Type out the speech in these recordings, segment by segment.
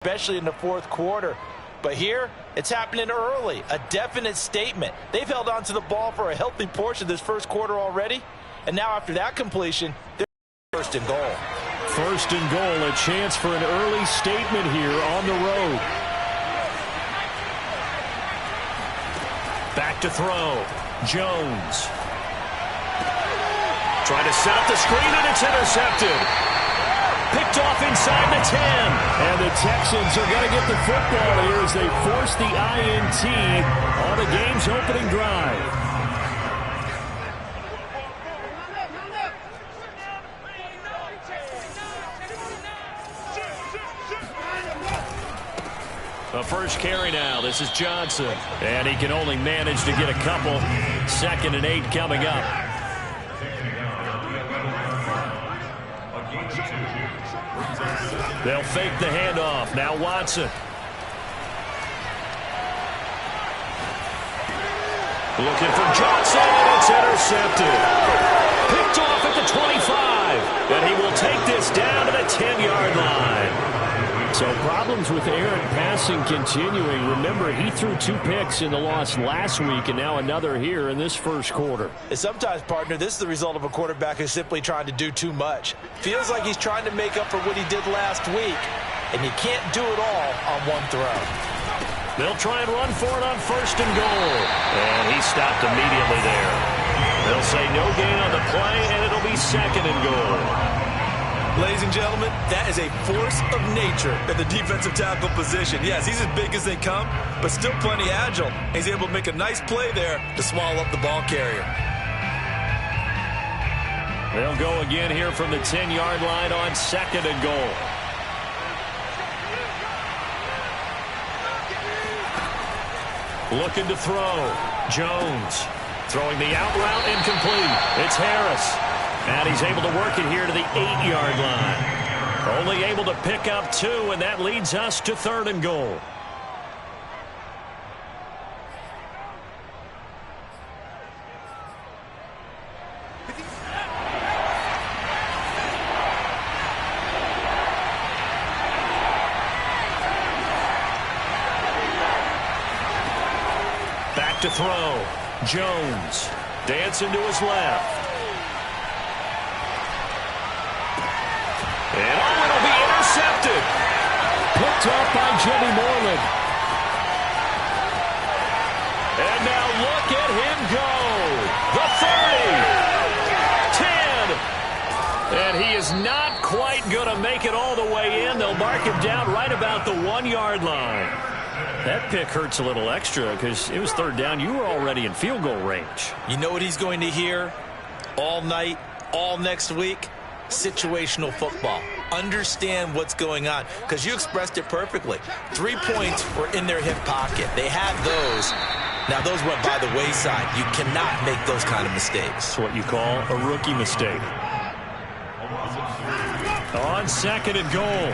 especially in the fourth quarter. But here, it's happening early, a definite statement. They've held on to the ball for a healthy portion of this first quarter already, and now after that completion, they're first and goal. First and goal, a chance for an early statement here on the road. Back to throw. Jones. Trying to set up the screen, and it's intercepted. Picked off inside the 10. And the Texans are going to get the football here as they force the INT on the game's opening drive. A first carry now. This is Johnson. And he can only manage to get a couple. 2nd and 8 coming up. They'll fake the handoff. Now Watson. Looking for Johnson, and it's intercepted. Picked off at the 25. And he will take this down to the 10-yard line. So problems with errant passing continuing. Remember, he threw 2 picks in the loss last week, and now another here in this first quarter. And sometimes, partner, this is the result of a quarterback who's simply trying to do too much. Feels like he's trying to make up for what he did last week, and you can't do it all on one throw. They'll try and run for it on first and goal. And he stopped immediately there. They'll say no gain on the play, and it'll be 2nd and goal. Ladies and gentlemen, that is a force of nature at the defensive tackle position. Yes, he's as big as they come, but still plenty agile. He's able to make a nice play there to swallow up the ball carrier. They'll go again here from the 10-yard line on 2nd and goal. Looking to throw. Jones throwing the out route incomplete. It's Harris. And he's able to work it here to the 8-yard line. Only able to pick up 2, and that leads us to 3rd and goal. Back to throw. Jones dancing to his left. And it'll be intercepted. Picked off by Jimmy Moreland. And now look at him go. The 30. 10. And he is not quite going to make it all the way in. They'll mark him down right about the 1-yard line. That pick hurts a little extra because it was 3rd down. You were already in field goal range. You know what he's going to hear all night, all next week? Situational football. Understand what's going on, because you expressed it perfectly. 3 points were in their hip pocket. They had those. Now those went by the wayside. You cannot make those kind of mistakes. That's what you call a rookie mistake. On 2nd and goal,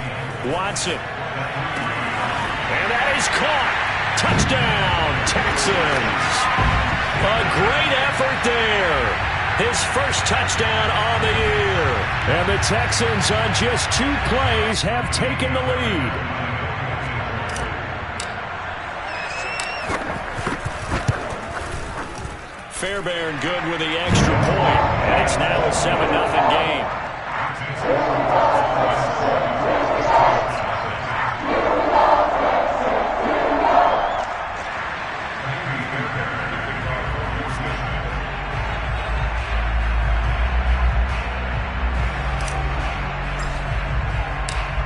Watson. And that is caught. Touchdown, Texans. A great effort there. His first touchdown on the year. And the Texans on just 2 plays have taken the lead. Fairbairn good with the extra point. And it's now a 7-0 game.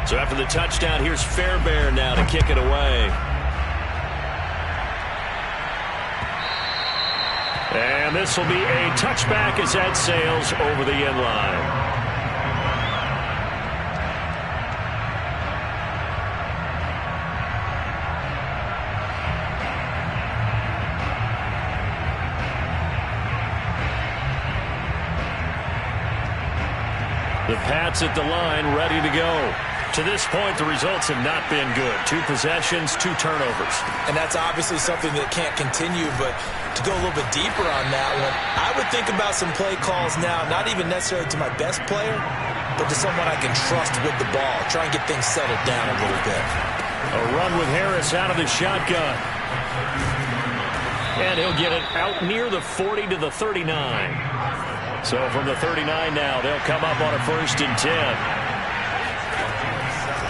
So after the touchdown, here's Fairbairn now to kick it away. And this will be a touchback as that sails over the end line. The Pats at the line, ready to go. To this point, the results have not been good. 2 possessions, 2 turnovers. And that's obviously something that can't continue, but to go a little bit deeper on that one, I would think about some play calls now, not even necessarily to my best player, but to someone I can trust with the ball. Try and get things settled down a little bit. run with Harris out of the shotgun. And he'll get it out near the 40 to the 39. So from the 39 now, they'll come up on a 1st and 10.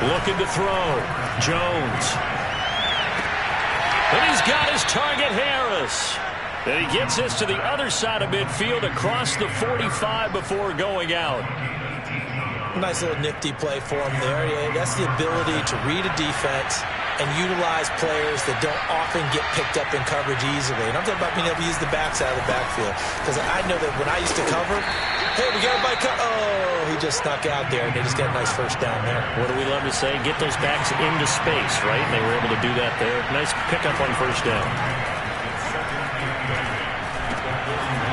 Looking to throw. Jones. And he's got his target, Harris. And he gets this to the other side of midfield across the 45 before going out. Nice little nifty play for him there. Yeah, that's the ability to read a defense and utilize players that don't often get picked up in coverage easily. And I'm talking about being able to use the backside of the backfield. Because I know that when I used to cover, hey, we got everybody oh, he just snuck out there, and they just got a nice 1st down there. What do we love to say? Get those backs into space, right? And they were able to do that there. Nice pickup on 1st down.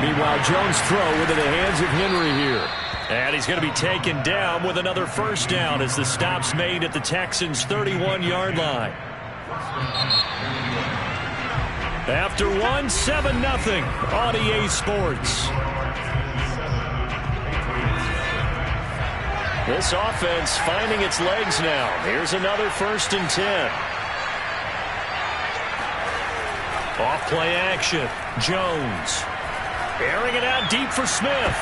Meanwhile, Jones' throw into the hands of Henry here. And he's going to be taken down with another 1st down as the stop's made at the Texans' 31-yard line. After 7-0 on EA Sports. This offense finding its legs now. Here's another 1st and 10. Off play action. Jones. Airing it out deep for Smith.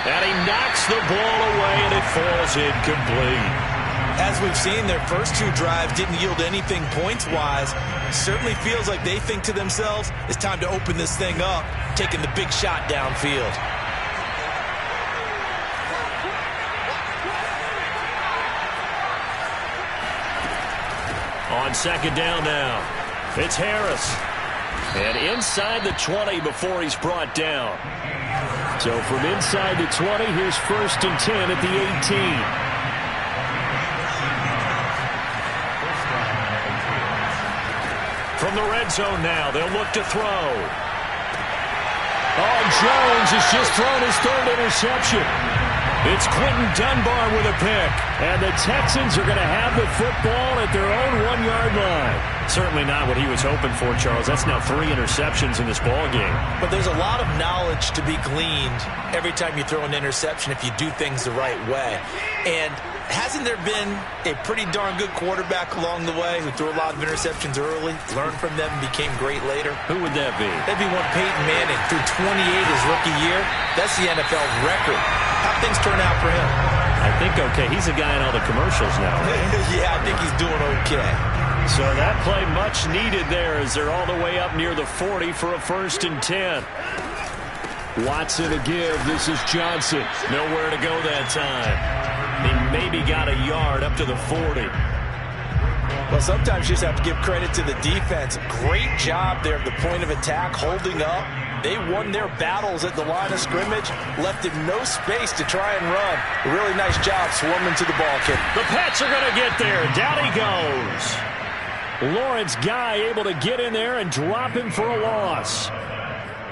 And he knocks the ball away, and it falls incomplete. As we've seen, their first 2 drives didn't yield anything points-wise. Certainly feels like they think to themselves, it's time to open this thing up, taking the big shot downfield. On 2nd down now, it's Harris. And inside the 20 before he's brought down. So from inside the 20, here's 1st and 10 at the 18. From the red zone now, they'll look to throw. Oh, Jones has just thrown his 3rd interception. It's Quentin Dunbar with a pick. And the Texans are going to have the football at their own 1-yard line. Certainly not what he was hoping for, Charles. That's now 3 interceptions in this ball game. But there's a lot of knowledge to be gleaned every time you throw an interception if you do things the right way. And hasn't there been a pretty darn good quarterback along the way who threw a lot of interceptions early, learned from them, and became great later? Who would that be? That'd be one Peyton Manning. Threw 28 his rookie year. That's the NFL record. How'd things turn out for him? I think okay. He's a guy in all the commercials now, right? Yeah, I think he's doing okay. So that play much needed there as they're all the way up near the 40 for a 1st and 10. Watson to give. This is Johnson. Nowhere to go that time. He maybe got a yard up to the 40. Well, sometimes you just have to give credit to the defense. Great job there at the point of attack, holding up. They won their battles at the line of scrimmage, left him no space to try and run. A really nice job swarming to the ball kick. The Pats are going to get there. Down he goes. Lawrence Guy able to get in there and drop him for a loss.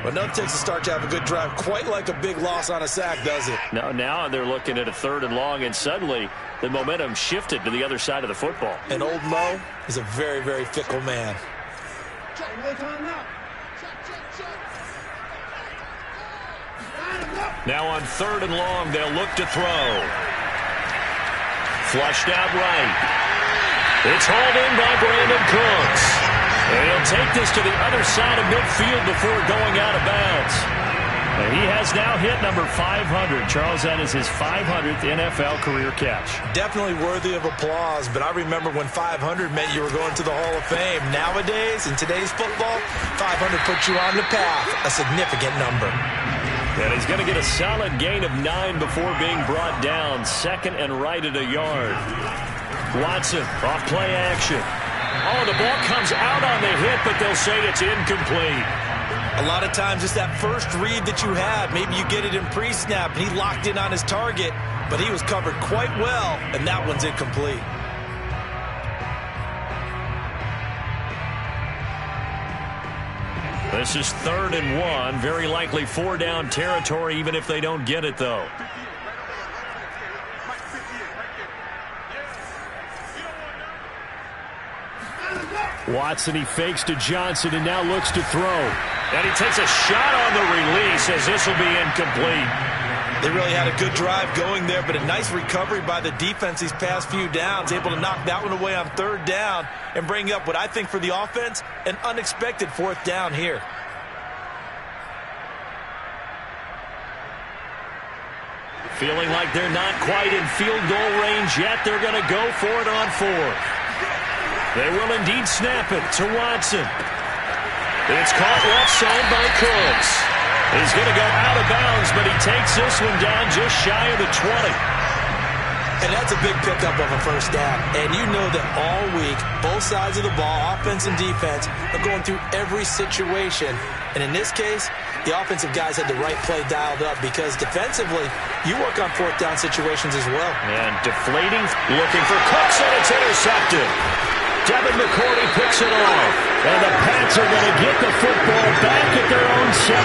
But nothing takes a start to have a good drive, quite like a big loss on a sack, does it? No, now they're looking at a 3rd and long, and suddenly the momentum shifted to the other side of the football. And old Mo is a very, very fickle man. Now on 3rd and long, they'll look to throw. Flushed out right. It's hauled in by Brandon Cooks. And he'll take this to the other side of midfield before going out of bounds. And he has now hit number 500. Charles, that is his 500th NFL career catch. Definitely worthy of applause, but I remember when 500 meant you were going to the Hall of Fame. Nowadays, in today's football, 500 puts you on the path, a significant number. And he's going to get a solid gain of 9 before being brought down. 2nd and right at a yard. Watson, off play action. Oh, the ball comes out on the hit, but they'll say it's incomplete. A lot of times it's that first read that you had. Maybe you get it in pre-snap, and he locked in on his target, but he was covered quite well, and that one's incomplete. This is 3rd and 1. Very likely 4-down territory, even if they don't get it, though. Watson, he fakes to Johnson and now looks to throw. And he takes a shot on the release as this will be incomplete. They really had a good drive going there, but a nice recovery by the defense these past few downs, able to knock that one away on third down and bring up what I think for the offense, an unexpected fourth down here. Feeling like they're not quite in field goal range yet. They're going to go for it on fourth. They will indeed snap it to Watson. It's caught left side by Cooks. He's going to go out of bounds, but he takes this one down just shy of the 20. And that's a big pickup of a first down. And you know that all week, both sides of the ball, offense and defense, are going through every situation. And in this case, the offensive guys had the right play dialed up because defensively, you work on fourth down situations as well. And deflating, looking for Cooks, and it's intercepted. Devin McCourty picks it off. And the Pats are going to get the football back at their own 17.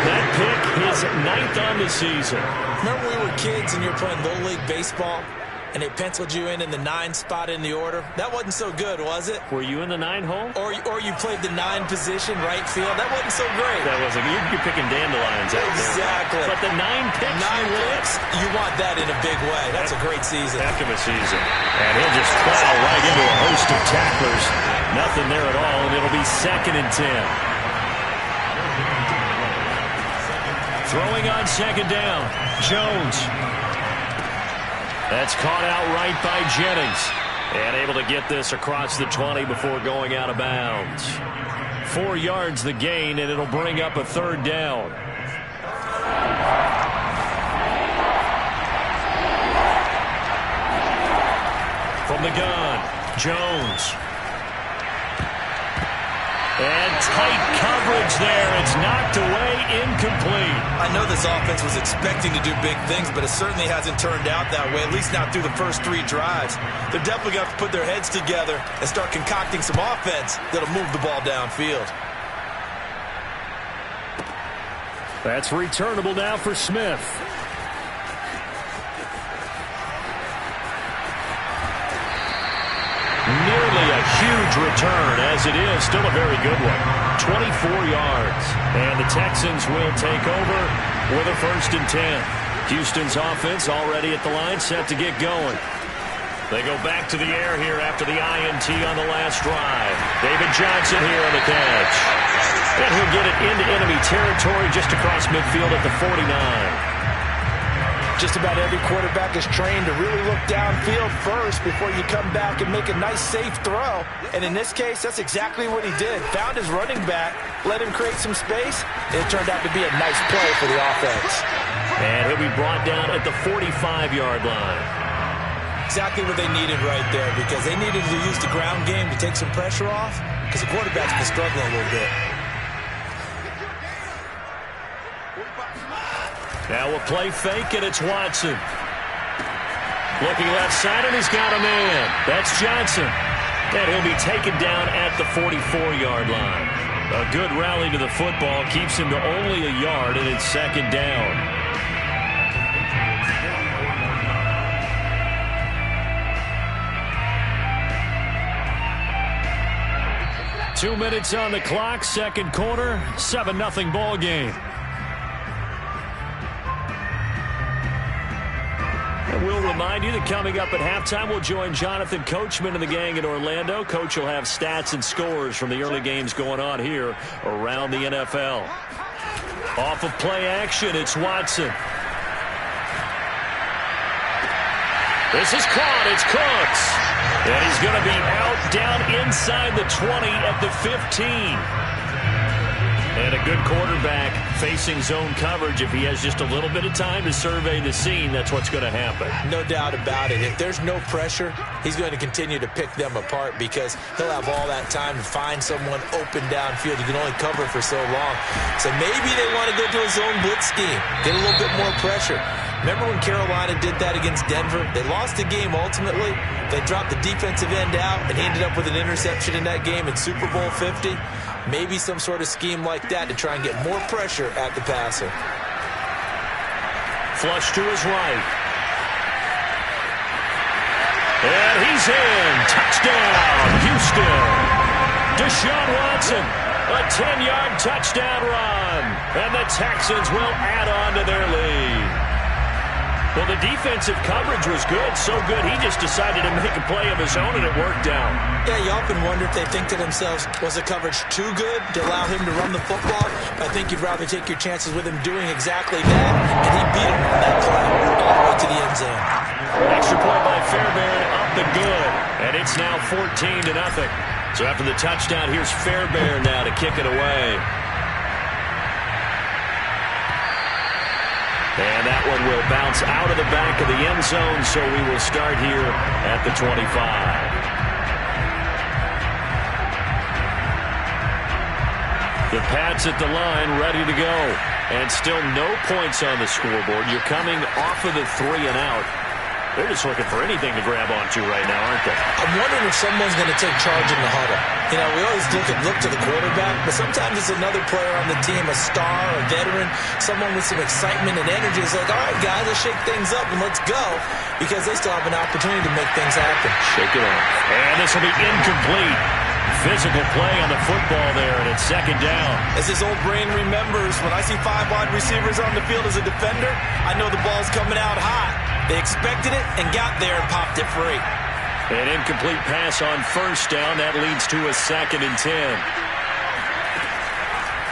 That pick is 9th on the season. Remember we were kids and you were playing Little League Baseball and they penciled you in the 9 spot in the order? That wasn't so good, was it? Were you in the 9 hole? Or you played the 9 position, right field? That wasn't so great. That wasn't. You're picking dandelions out there. Exactly. But the 9 picks. 9 picks, you want that in a big way. That's a great season. Heck of a season. And he'll just plow right into a host of tacklers. Nothing there at all, and it'll be 2nd and 10. Throwing on 2nd down, Jones. That's caught out right by Jennings. And able to get this across the 20 before going out of bounds. 4 yards the gain, and it'll bring up a 3rd down. From the gun, Jones. And tight coverage there. It's knocked away, incomplete. I know this offense was expecting to do big things, but it certainly hasn't turned out that way, at least not through the first 3 drives. They're definitely going to have to put their heads together and start concocting some offense that'll move the ball downfield. That's returnable now for Smith. Nearly a huge return, as it is. Still a very good one. 24 yards. And the Texans will take over with a 1st and 10. Houston's offense already at the line, set to get going. They go back to the air here after the INT on the last drive. David Johnson here on the catch. And he'll get it into enemy territory just across midfield at the 49. Just about every quarterback is trained to really look downfield first before you come back and make a nice, safe throw. And in this case, that's exactly what he did. Found his running back, let him create some space, and it turned out to be a nice play for the offense. And he'll be brought down at the 45-yard line. Exactly what they needed right there, because they needed to use the ground game to take some pressure off, because the quarterback's been struggling a little bit. Now we'll play fake, and it's Watson. Looking left side, and he's got a man. That's Johnson. And he'll be taken down at the 44-yard line. A good rally to the football keeps him to only a yard, and it's 2nd down. Two minutes on the clock, 2nd quarter, 7-0 ball game. We'll remind you that coming up at halftime, we'll join Jonathan Coachman and the gang in Orlando. Coach will have stats and scores from the early games going on here around the NFL. Off of play action, it's Watson. This is caught. It's Cooks. And he's going to be out down inside the 20 at the 15. And a good quarterback facing zone coverage. If he has just a little bit of time to survey the scene, that's what's going to happen. No doubt about it. If there's no pressure, he's going to continue to pick them apart because he'll have all that time to find someone open downfield. You can only cover for so long. So maybe they want to go to a zone blitz scheme, get a little bit more pressure. Remember when Carolina did that against Denver? They lost the game ultimately. They dropped the defensive end out, and he ended up with an interception in that game in Super Bowl 50. Maybe some sort of scheme like that to try and get more pressure at the passer. Flush to his right. And he's in. Touchdown, Houston. Deshaun Watson A 10-yard touchdown run. And the Texans will add on to their lead. Well, the defensive coverage was good, so good he just decided to make a play of his own, and it worked out. Yeah, you often wonder if they think to themselves, was the coverage too good to allow him to run the football? I think you'd rather take your chances with him doing exactly that, and he beat him on that play all the way to the end zone. Extra point by Fairbairn, up and good, and it's now 14-0. So after the touchdown, here's Fairbairn now to kick it away. And that one will bounce out of the back of the end zone, so we will start here at the 25. The Pats at the line, ready to go. And still no points on the scoreboard. You're coming off of the 3 and out. They're just looking for anything to grab onto right now, aren't they? I'm wondering if someone's going to take charge in the huddle. You know, we always look to the quarterback, but sometimes it's another player on the team, a star, a veteran, someone with some excitement and energy. It's like, all right, guys, let's shake things up and let's go, because they still have an opportunity to make things happen. Shake it off. And this will be incomplete. Physical play on the football there, and it's second down. As his old brain remembers, when I see 5 wide receivers on the field as a defender, I know the ball's coming out hot. They expected it and got there and popped it free. An incomplete pass on first down. That leads to a 2nd and 10.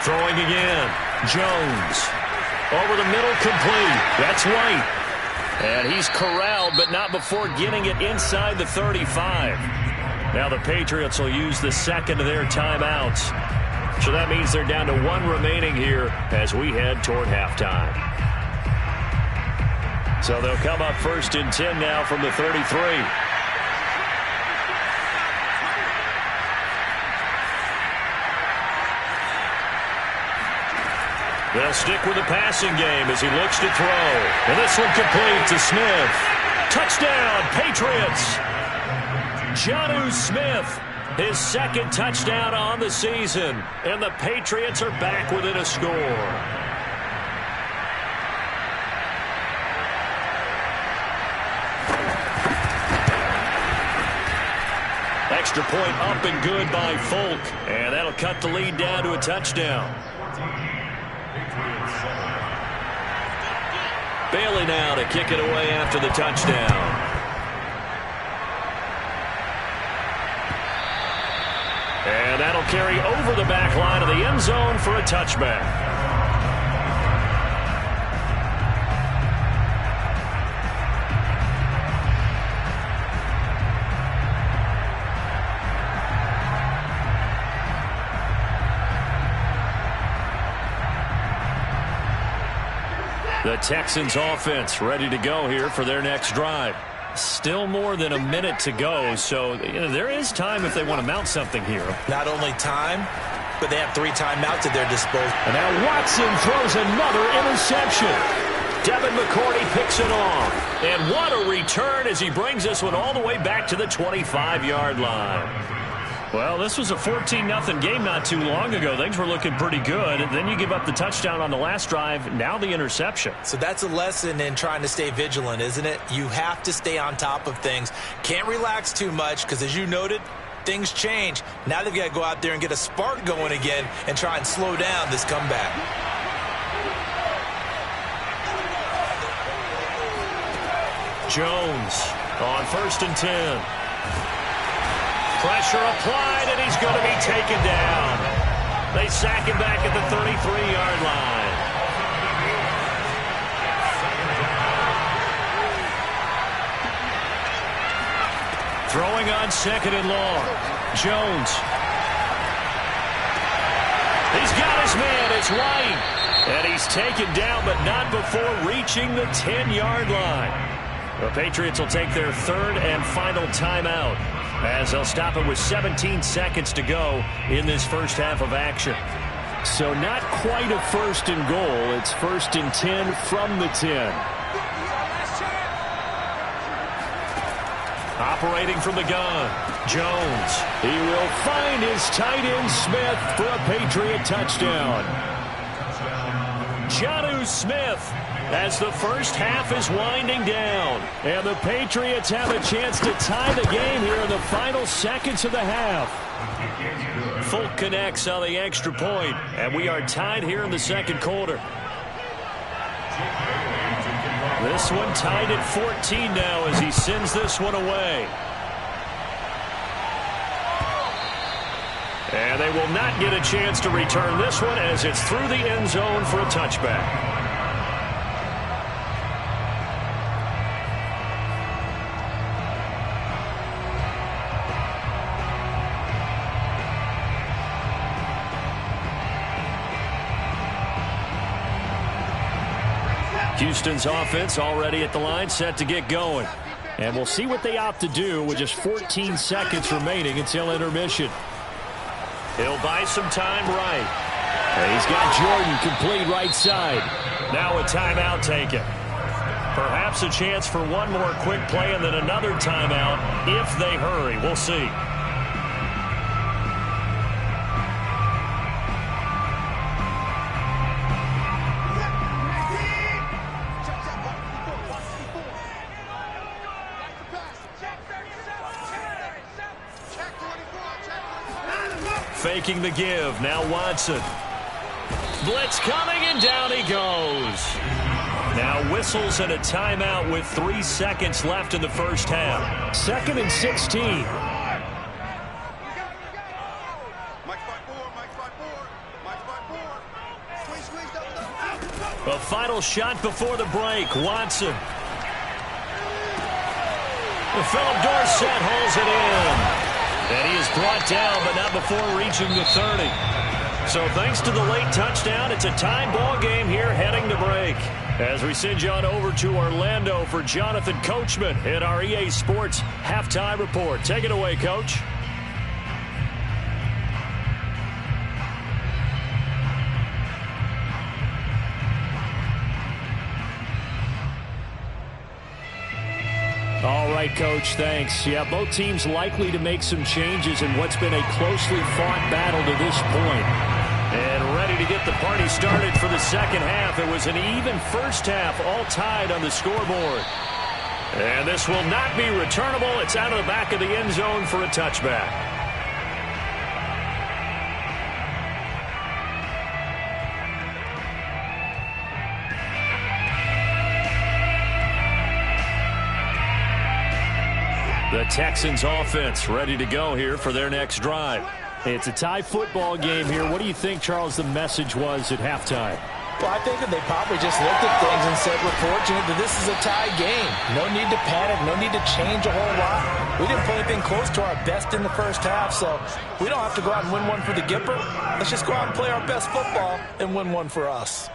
Throwing again. Jones. Over the middle, complete. That's White. And he's corralled, but not before getting it inside the 35. Now the Patriots will use the second of their timeouts. So that means they're down to 1 remaining here as we head toward halftime. So they'll come up 1st and 10 now from the 33. They'll stick with the passing game as he looks to throw. And this one complete to Smith. Touchdown, Patriots! Jonnu Smith, his 2nd touchdown on the season. And the Patriots are back within a score. Extra point up and good by Folk. And that'll cut the lead down to a touchdown. Bailey now to kick it away after the touchdown. And that'll carry over the back line of the end zone for a touchback. The Texans offense ready to go here for their next drive. Still more than a minute to go, so there is time if they want to mount something here. Not only time, but they have 3 timeouts at their disposal. And now Watson throws another interception. Devin McCourty picks it off. And what a return as he brings this one all the way back to the 25-yard line. Well, this was a 14-0 game not too long ago. Things were looking pretty good. Then you give up the touchdown on the last drive, now the interception. So that's a lesson in trying to stay vigilant, isn't it? You have to stay on top of things. Can't relax too much because, as you noted, things change. Now they've got to go out there and get a spark going again and try and slow down this comeback. Jones on 1st and 10. Pressure applied, and he's going to be taken down. They sack him back at the 33-yard line. Throwing on 2nd and long. Jones. He's got his man. It's White. And he's taken down, but not before reaching the 10-yard line. The Patriots will take their 3rd and final timeout, as they'll stop it with 17 seconds to go in this first half of action. So not quite a 1st and goal. It's 1st and 10 from the 10. Operating from the gun, Jones. He will find his tight end Smith for a Patriot touchdown. Jonnu Smith, as the first half is winding down. And the Patriots have a chance to tie the game here in the final seconds of the half. Folk connects on the extra point, and we are tied here in the second quarter. This one tied at 14 now as he sends this one away. And they will not get a chance to return this one as it's through the end zone for a touchback. Houston's offense already at the line, set to get going. And we'll see what they opt to do with just 14 seconds remaining until intermission. He'll buy some time right. And he's got Jordan complete right side. Now a timeout taken. Perhaps a chance for one more quick play and then another timeout if they hurry. We'll see. Faking the give. Now Watson. Blitz coming, and down he goes. Now whistles and a timeout with 3 seconds left in the first half. 2nd and 16. A final shot before the break. Watson. Philip Dorsett holds it in. And he is brought down, but not before reaching the 30. So thanks to the late touchdown, it's a tie ball game here heading to break. As we send you on over to Orlando for Jonathan Coachman in our EA Sports Halftime Report. Take it away, Coach. All right, Coach, thanks. Yeah, both teams likely to make some changes in what's been a closely fought battle to this point. And ready to get the party started for the second half. It was an even first half, all tied on the scoreboard. And this will not be returnable. It's out of the back of the end zone for a touchback. The Texans offense ready to go here for their next drive. It's a tie football game here. What do you think, Charles, the message was at halftime? Well, I think that they probably just looked at things and said, we're fortunate that this is a tie game. No need to panic. No need to change a whole lot. We didn't play anything close to our best in the first half, so we don't have to go out and win one for the Gipper. Let's just go out and play our best football and win one for us.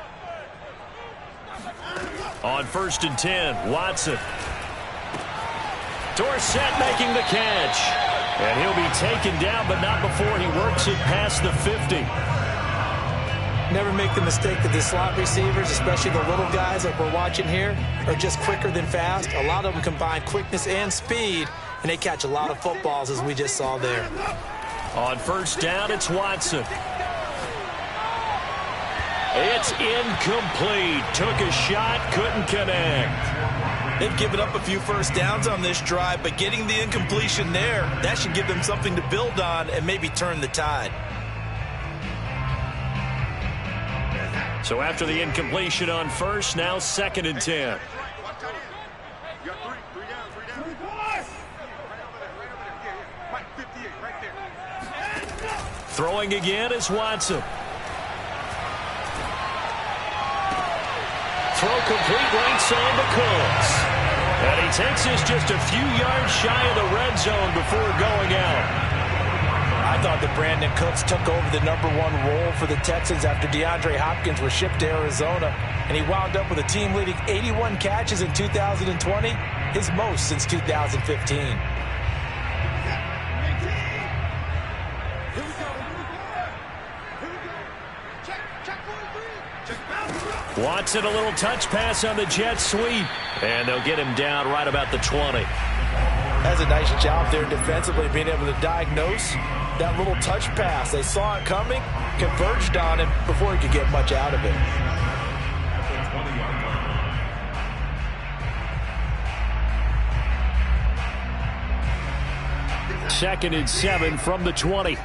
On 1st and 10, Watson. Dorsett making the catch. And he'll be taken down, but not before he works it past the 50. Never make the mistake that the slot receivers, especially the little guys like we're watching here, are just quicker than fast. A lot of them combine quickness and speed, and they catch a lot of footballs, as we just saw there. On 1st down, it's Watson. It's incomplete. Took a shot, couldn't connect. They've given up a few first downs on this drive, but getting the incompletion there, that should give them something to build on and maybe turn the tide. So after the incompletion on 1st, now 2nd and 10. Throwing again is Watson. Throw complete right side to Cooks. And he takes us just a few yards shy of the red zone before going out. I thought that Brandon Cooks took over the #1 role for the Texans after DeAndre Hopkins was shipped to Arizona, and he wound up with a team-leading 81 catches in 2020, his most since 2015. Watson, a little touch pass on the jet sweep. And they'll get him down right about the 20. That's a nice job there defensively, being able to diagnose that little touch pass. They saw it coming, converged on him before he could get much out of it. 2nd and 7 from the 20.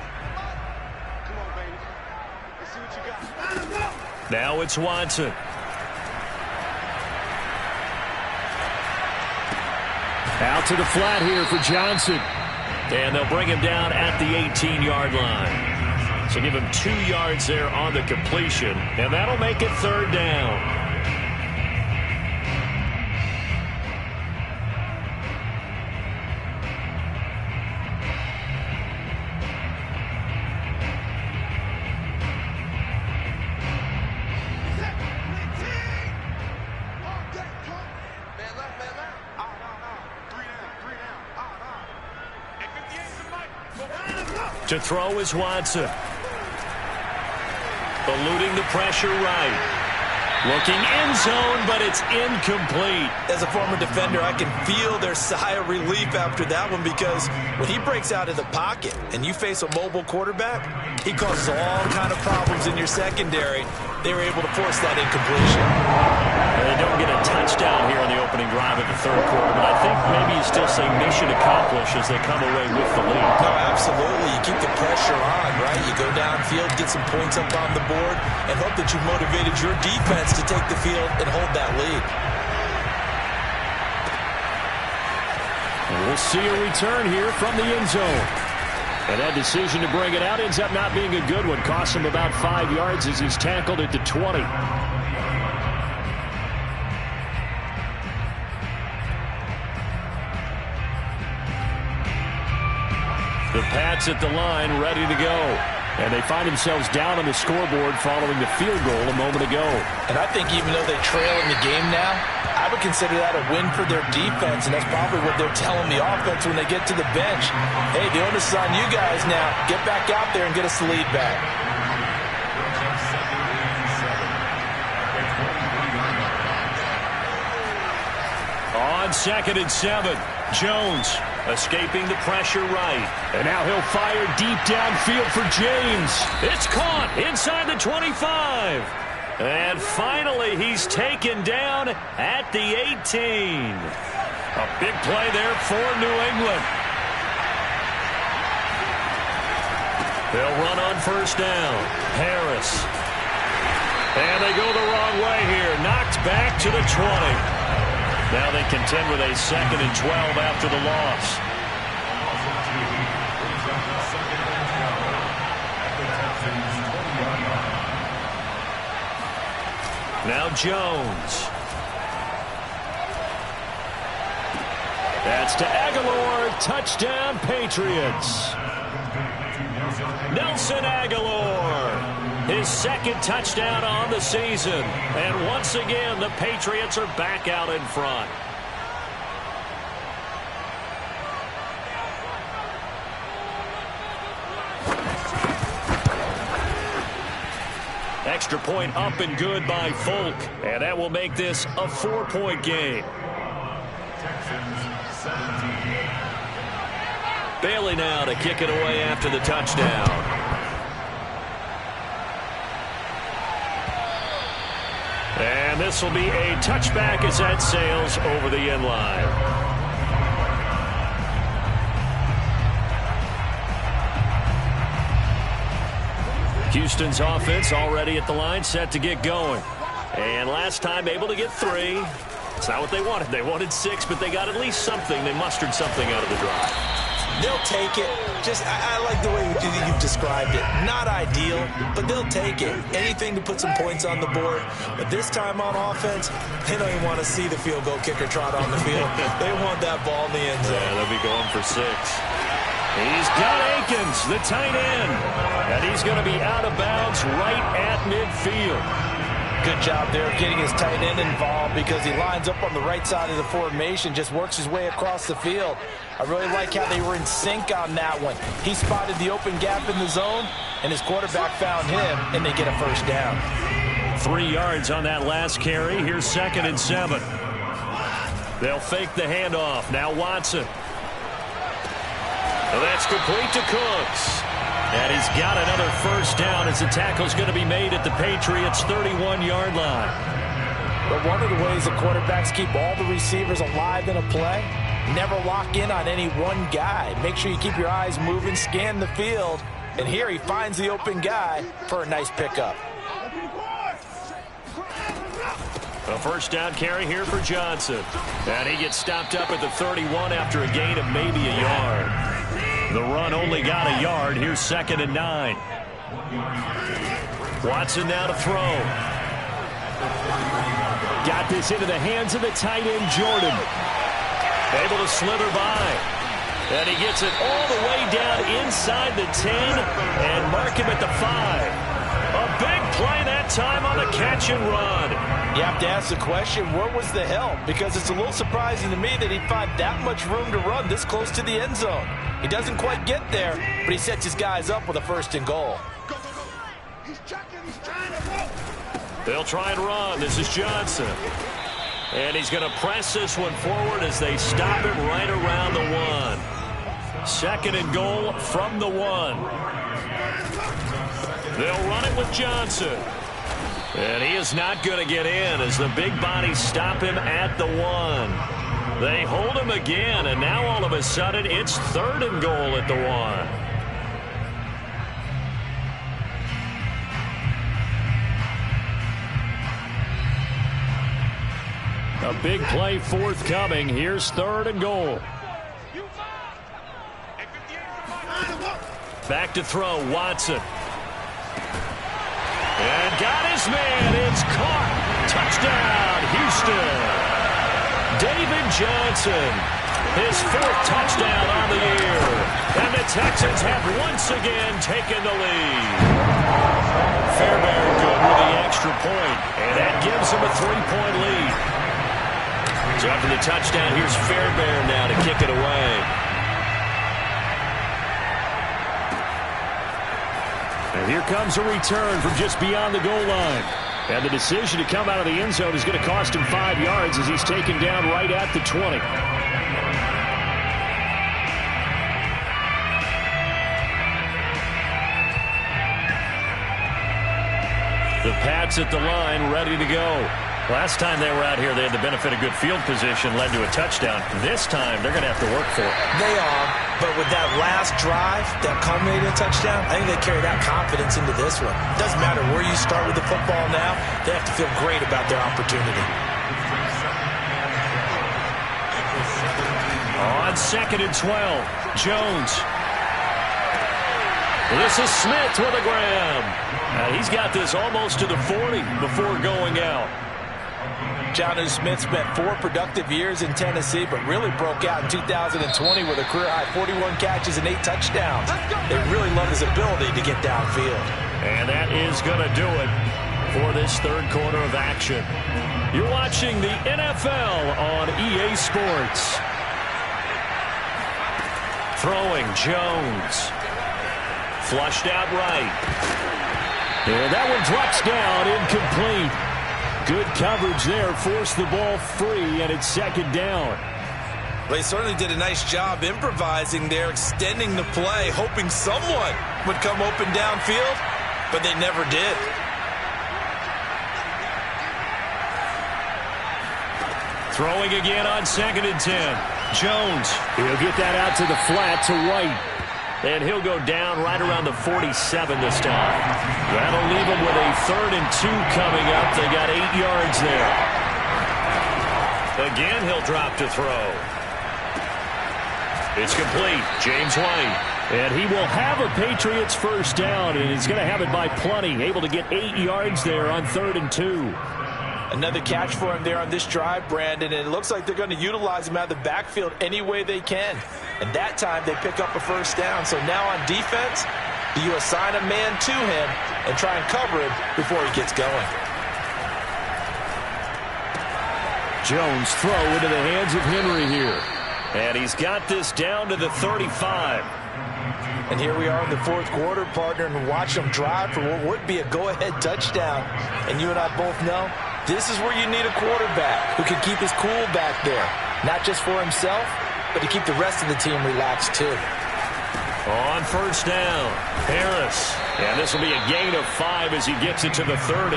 Now it's Watson. Out to the flat here for Johnson. And they'll bring him down at the 18-yard line. So give him 2 yards there on the completion. And that'll make it 3rd down. To throw is Watson. Eluding the pressure right. Looking end zone, but it's incomplete. As a former defender, I can feel their sigh of relief after that one, because when he breaks out of the pocket and you face a mobile quarterback, he causes all kind of problems in your secondary. They were able to force that incompletion. And they don't get a touchdown here in the opening drive of the 3rd quarter, but I think maybe you still say mission accomplished as they come away with the lead. No, absolutely. You keep the pressure on, right? You go downfield, get some points up on the board, and hope that you motivated your defense to take the field and hold that lead. And we'll see a return here from the end zone. And that decision to bring it out ends up not being a good one. Costs him about 5 yards as he's tackled at the 20. The Pats at the line, ready to go. And they find themselves down on the scoreboard following the field goal a moment ago. And I think even though they trail in the game now, I would consider that a win for their defense, and that's probably what they're telling the offense when they get to the bench. Hey, the onus is on you guys now. Get back out there and get us the lead back. On 2nd and 7, Jones escaping the pressure right. And now he'll fire deep downfield for James. It's caught inside the 25. And finally, he's taken down at the 18. A big play there for New England. They'll run on 1st down. Harris. And they go the wrong way here. Knocked back to the 20. Now they contend with a 2nd and 12 after the loss. Now Jones. That's to Aguilar. Touchdown, Patriots. Nelson Aguilar. His 2nd touchdown on the season. And once again, the Patriots are back out in front. Extra point up and good by Folk. And that will make this a 4-point game. Bailey now to kick it away after the touchdown. And this will be a touchback as that sails over the end line. Houston's offense already at the line, set to get going. And last time able to get 3. It's not what they wanted. They wanted 6, but they got at least something. They mustered something out of the drive. They'll take it. I like the way you've described it. Not ideal, but they'll take it. Anything to put some points on the board. But this time on offense, they don't even want to see the field goal kicker trot on the field. They want that ball in the end zone. Yeah, they'll be going for 6. He's got Akins, the tight end. And he's going to be out of bounds right at midfield. Good job there getting his tight end involved, because he lines up on the right side of the formation, just works his way across the field. I really like how they were in sync on that one. He spotted the open gap in the zone, and his quarterback found him, and they get a 1st down. 3 yards on that last carry. Here's 2nd and 7. They'll fake the handoff. Now Watson. That's complete to Cooks. And he's got another 1st down as the tackle's going to be made at the Patriots' 31-yard line. But one of the ways the quarterbacks keep all the receivers alive in a play Never lock in on any one guy. Make sure you keep your eyes moving, scan the field. And here he finds the open guy for a nice pickup. A first down carry here for Johnson. And he gets stopped up at the 31 after a gain of maybe a yard. The run only got a yard. Here's 2nd and 9. Watson now to throw. Got this into the hands of the tight end, Jordan. Able to slither by. And he gets it all the way down inside the 10 and mark him at the 5. A big play that time on the catch and run. You have to ask the question, where was the help? Because it's a little surprising to me that he'd find that much room to run this close to the end zone. He doesn't quite get there, but he sets his guys up with a 1st and goal. They'll try and run. This is Johnson. And he's going to press this one forward as they stop him right around the 1. 2nd and goal from the 1. They'll run it with Johnson. And he is not going to get in as the big bodies stop him at the 1. They hold him again, and now all of a sudden it's 3rd and goal at the 1. A big play forthcoming. Here's 3rd and goal. Back to throw, Watson. And got his man. It's caught. Touchdown, Houston. David Johnson. His 4th touchdown on the year. And the Texans have once again taken the lead. Fairbairn good with the extra point. And that gives him a 3-point lead. So after the touchdown, here's Fairbairn now to kick it away. And here comes a return from just beyond the goal line. And the decision to come out of the end zone is going to cost him 5 yards as he's taken down right at the 20. The Pats at the line, ready to go. Last time they were out here, they had the benefit of good field position, led to a touchdown. This time, they're going to have to work for it. They are, but with that last drive that culminated in a touchdown, I think they carry that confidence into this one. It doesn't matter where you start with the football now. They have to feel great about their opportunity. On 2nd and 12, Jones. This is Smith with a grab. He's got this almost to the 40 before going out. Jonnu Smith spent 4 productive years in Tennessee, but really broke out in 2020 with a career-high 41 catches and 8 touchdowns. They really love his ability to get downfield. And that is going to do it for this 3rd quarter of action. You're watching the NFL on EA Sports. Throwing, Jones. Flushed out right. And that one drops down, incomplete. Good coverage there, forced the ball free, and it's 2nd down. They certainly did a nice job improvising there, extending the play, hoping someone would come open downfield, but they never did. Throwing again on 2nd and 10. Jones, he'll get that out to the flat to White. And he'll go down right around the 47 this time. That'll leave him with a 3rd and 2 coming up. They got 8 yards there. Again, he'll drop to throw. It's complete. James White. And he will have a Patriots 1st down, and he's going to have it by plenty. Able to get 8 yards there on 3rd and 2. Another catch for him there on this drive, Brandon, and it looks like they're going to utilize him out of the backfield any way they can. And that time they pick up a 1st down. So now on defense, do you assign a man to him and try and cover him before he gets going? Jones throw into the hands of Henry here. And he's got this down to the 35. And here we are in the 4th quarter, partner, and watch them drive for what would be a go-ahead touchdown. And you and I both know this is where you need a quarterback who can keep his cool back there. Not just for himself, but to keep the rest of the team relaxed too. On 1st down, Harris. And this will be a gain of 5 as he gets it to the 30.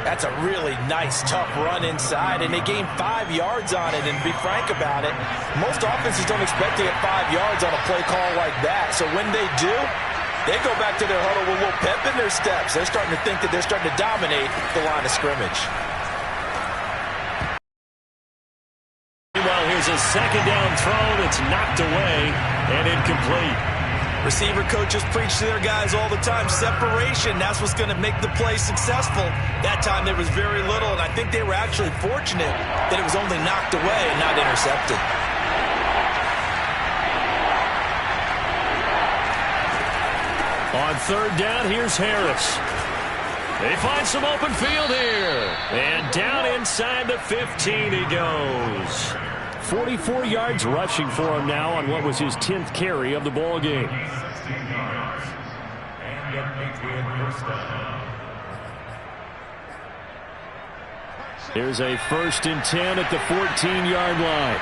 That's a really nice, tough run inside, and they gained 5 yards on it. And to be frank about it, most offenses don't expect to get 5 yards on a play call like that. So when they do, they go back to their huddle with a little pep in their steps. They're starting to think that they're starting to dominate the line of scrimmage. Meanwhile, here's a second down throw that's knocked away and incomplete. Receiver coaches preach to their guys all the time. Separation, that's what's going to make the play successful. That time there was very little, and I think they were actually fortunate that it was only knocked away and not intercepted. On third down, here's Harris. They find some open field here. And down inside the 15 he goes. 44 yards rushing for him now on what was his 10th carry of the ball game. Here's a 1st and 10 at the 14-yard line.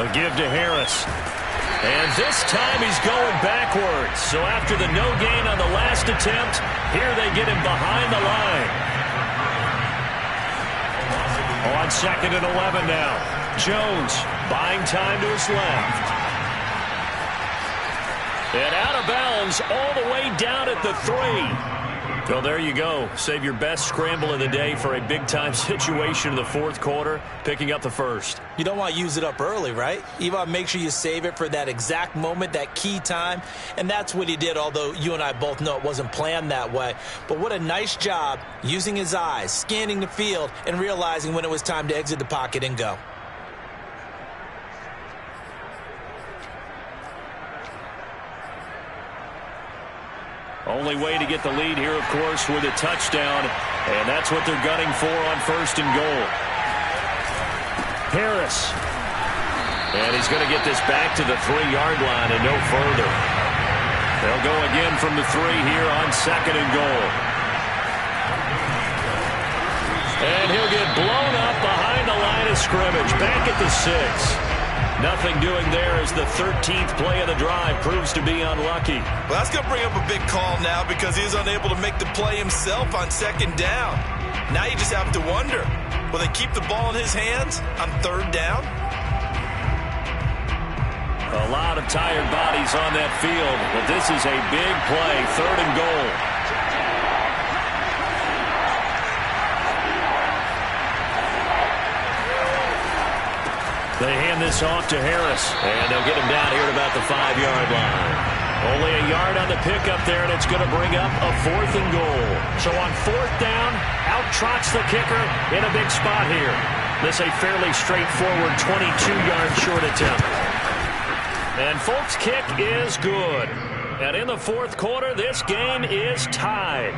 A give to Harris. And this time he's going backwards. So after the no gain on the last attempt, here they get him behind the line. On 2nd and 11 now. Jones buying time to his left. And out of bounds all the way down at the 3. Well, there you go. Save your best scramble of the day for a big-time situation in the 4th quarter, picking up the 1st. You don't want to use it up early, right? You want to make sure you save it for that exact moment, that key time, and that's what he did, although you and I both know it wasn't planned that way. But what a nice job using his eyes, scanning the field, and realizing when it was time to exit the pocket and go. Only way to get the lead here, of course, with a touchdown, and that's what they're gunning for on 1st and goal. Harris. And he's going to get this back to the 3-yard line and no further. They'll go again from the 3 here on 2nd and goal. And he'll get blown up behind the line of scrimmage, back at the 6. Nothing doing there as the 13th play of the drive proves to be unlucky. Well, that's going to bring up a big call now because he's unable to make the play himself on 2nd down. Now you just have to wonder, will they keep the ball in his hands on 3rd down? A lot of tired bodies on that field, but this is a big play, 3rd and goal. They hand this off to Harris, and they'll get him down here at about the 5-yard line. Only a yard on the pickup there, and it's going to bring up a 4th and goal. So on 4th down, out trots the kicker in a big spot here. This a fairly straightforward 22-yard short attempt. And Folk's kick is good. And in the 4th quarter, this game is tied.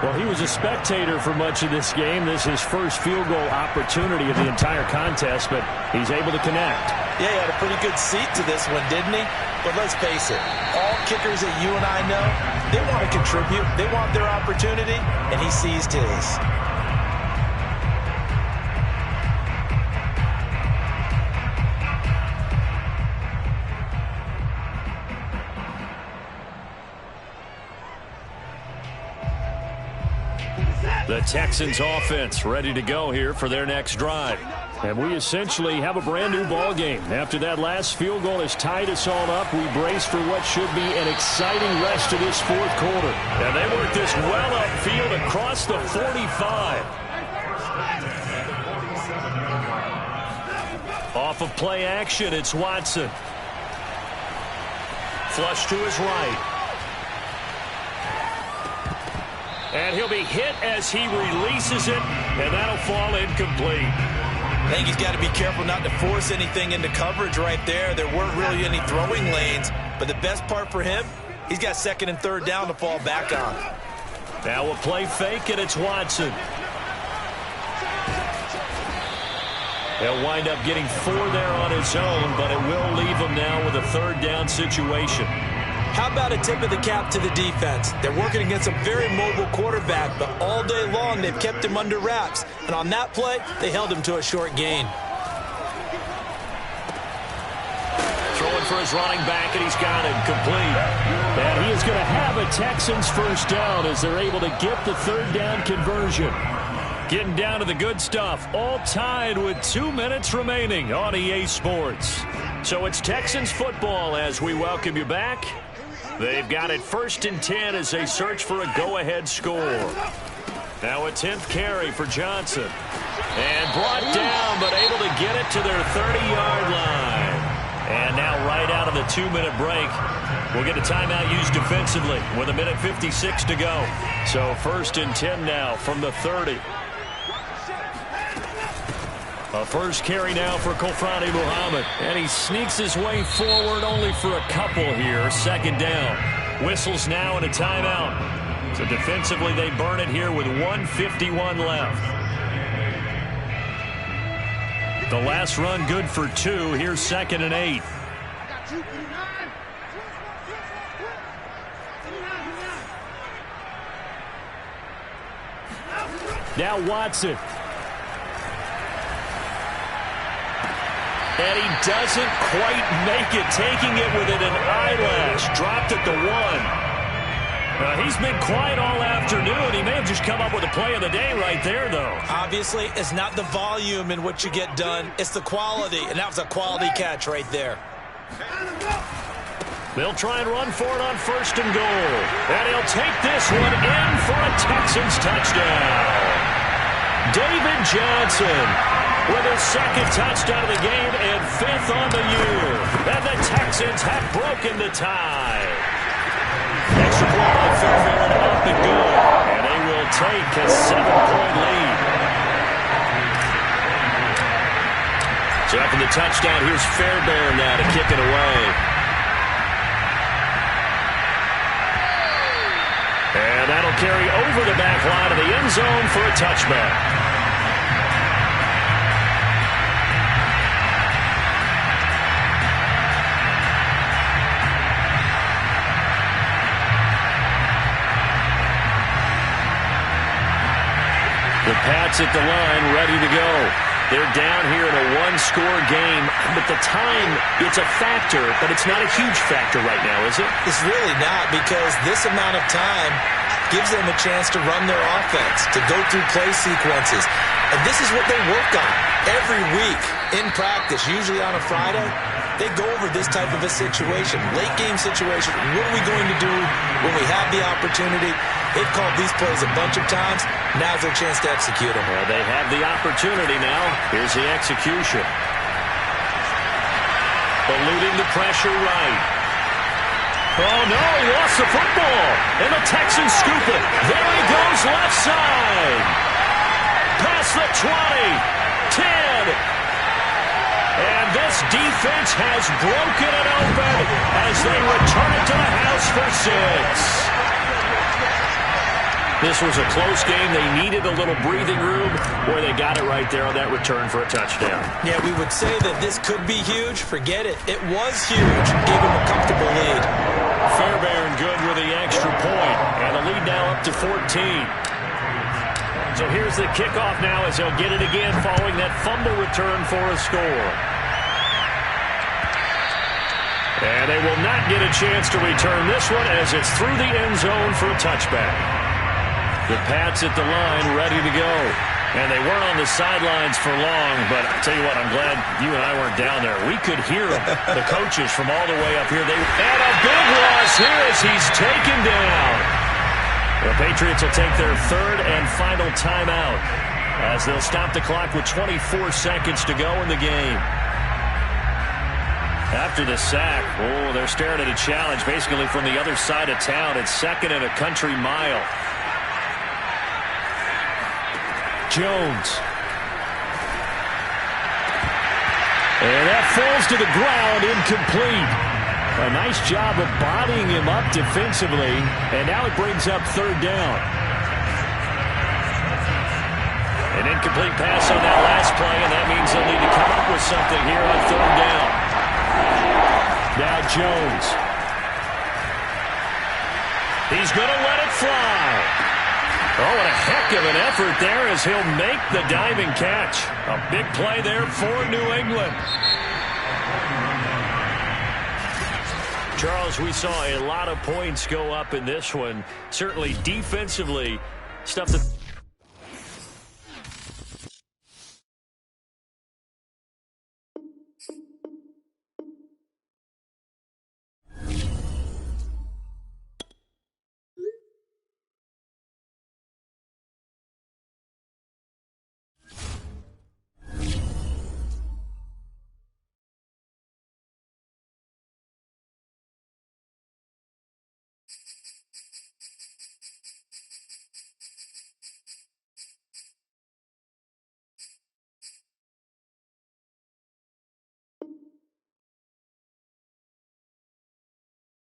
Well, he was a spectator for much of this game. This is his first field goal opportunity of the entire contest, but he's able to connect. Yeah, he had a pretty good seat to this one, didn't he? But let's face it, all kickers that you and I know, they want to contribute. They want their opportunity, and he seized his. The Texans offense ready to go here for their next drive. And we essentially have a brand new ball game. After that last field goal has tied us all up, we brace for what should be an exciting rest of this 4th quarter. And they work this well upfield across the 45. Off of play action, it's Watson. Flush to his right. And he'll be hit as he releases it, and that'll fall incomplete. I think he's got to be careful not to force anything into coverage right there. There weren't really any throwing lanes, but the best part for him, he's got 2nd and 3rd down to fall back on. Now a play fake, and it's Watson. He'll wind up getting 4 there on his own, but it will leave him now with a 3rd down situation. How about a tip of the cap to the defense? They're working against a very mobile quarterback, but all day long they've kept him under wraps. And on that play, they held him to a short gain. Throwing for his running back, and he's got it complete. And he is going to have a Texans first down as they're able to get the third down conversion. Getting down to the good stuff, all tied with 2 minutes remaining on EA Sports. So it's Texans football as we welcome you back. They've got it 1st and 10 as they search for a go-ahead score. Now a 10th carry for Johnson. And brought down, but able to get it to their 30-yard line. And now right out of the 2-minute break, we'll get a timeout used defensively with 1:56 to go. So 1st and 10 now from the 30. A first carry now for Kofrani Muhammad. And he sneaks his way forward only for a couple here. 2nd down. Whistles now and a timeout. So defensively they burn it here with 1:51 left. The last run good for 2. Here's 2nd and 8. Now Watson. And he doesn't quite make it, taking it within an eyelash. Dropped at the 1. He's been quiet all afternoon. He may have just come up with a play of the day right there, though. Obviously, it's not the volume in what you get done. It's the quality, and that was a quality catch right there. They'll try and run for it on 1st and goal. And he'll take this one in for a Texans touchdown. David Johnson with his 2nd touchdown of the game and 5th on the year. And the Texans have broken the tie. Extra point by Fairbairn, up and good. And they will take a 7-point lead. So after the touchdown, here's Fairbairn now to kick it away. And that'll carry over the back line of the end zone for a touchback. The Pats at the line, ready to go. They're down here in a 1-score game, but the time, it's a factor, but it's not a huge factor right now, is it? It's really not, because this amount of time gives them a chance to run their offense, to go through play sequences. And this is what they work on every week in practice, usually on a Friday. They go over this type of a situation, late game situation. What are we going to do when we have the opportunity? They've called these plays a bunch of times. Now's their chance to execute them. Well, they have the opportunity now. Here's the execution. Eluding the pressure right. Oh, no, he lost the football. And the Texans scoop it. There he goes, left side. Past the 20, 10. And this defense has broken it open as they return it to the house for 6. This was a close game. They needed a little breathing room where they got it right there on that return for a touchdown. Yeah, we would say that this could be huge. Forget it. It was huge. Gave them a comfortable lead. Fairbairn good with the extra point. And the lead now up to 14. So here's the kickoff now as they'll get it again following that fumble return for a score. And they will not get a chance to return this one as it's through the end zone for a touchback. The Pats at the line ready to go. And they weren't on the sidelines for long, but I'll tell you what, I'm glad you and I weren't down there. We could hear them, the coaches from all the way up here. And a big loss here as he's taken down. The Patriots will take their 3rd and final timeout as they'll stop the clock with 24 seconds to go in the game. After the sack, they're staring at a challenge basically from the other side of town. It's 2nd and a country mile. Jones. And that falls to the ground, incomplete. A nice job of bodying him up defensively, and now it brings up 3rd down. An incomplete pass on that last play, and that means they'll need to come up with something here on 3rd down. Now Jones. He's going to let it fly. Oh, what a heck of an effort there as he'll make the diving catch. A big play there for New England. Charles, we saw a lot of points go up in this one. Certainly defensively, stuff that